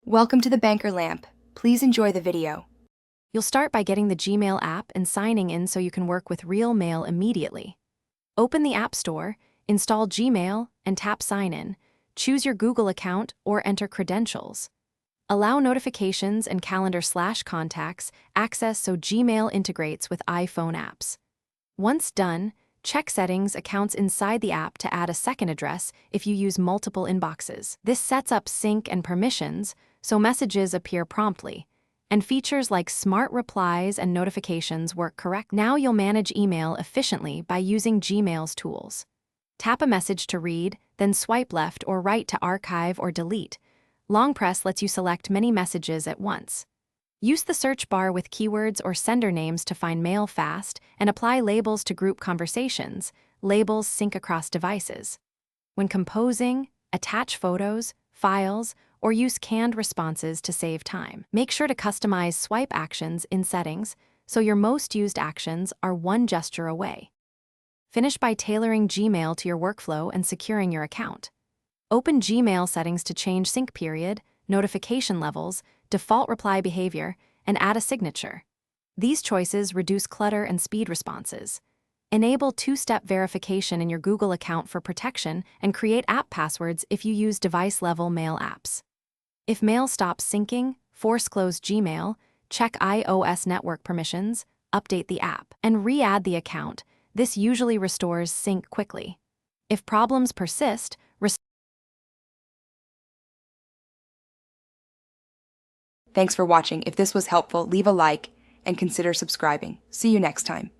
Welcome to the Banker Lamp. Please enjoy the video. You'll start by getting the Gmail app and signing in so you can work with real mail immediately. Open the App Store, install Gmail, and tap Sign In. Choose your Google account or enter credentials. Allow notifications and calendar/contacts access so Gmail integrates with iPhone apps. Once done, check settings accounts inside the app to add a second address if you use multiple inboxes. This sets up sync and permissions so messages appear promptly, and features like smart replies and notifications work correct. Now you'll manage email efficiently by using Gmail's tools. Tap a message to read, then swipe left or right to archive or delete. Long press lets you select many messages at once. Use the search bar with keywords or sender names to find mail fast and apply labels to group conversations. Labels sync across devices. When composing, attach photos, files, or use canned responses to save time. Make sure to customize swipe actions in settings so your most used actions are one gesture away. Finish by tailoring Gmail to your workflow and securing your account. Open Gmail settings to change sync period, notification levels, default reply behavior, and add a signature. These choices reduce clutter and speed responses. Enable two-step verification in your Google account for protection and create app passwords if you use device-level mail apps. If mail stops syncing, force close Gmail, check iOS network permissions, update the app, and re-add the account. This usually restores sync quickly. If problems persist, Thanks for watching. If this was helpful, leave a like and consider subscribing. See you next time.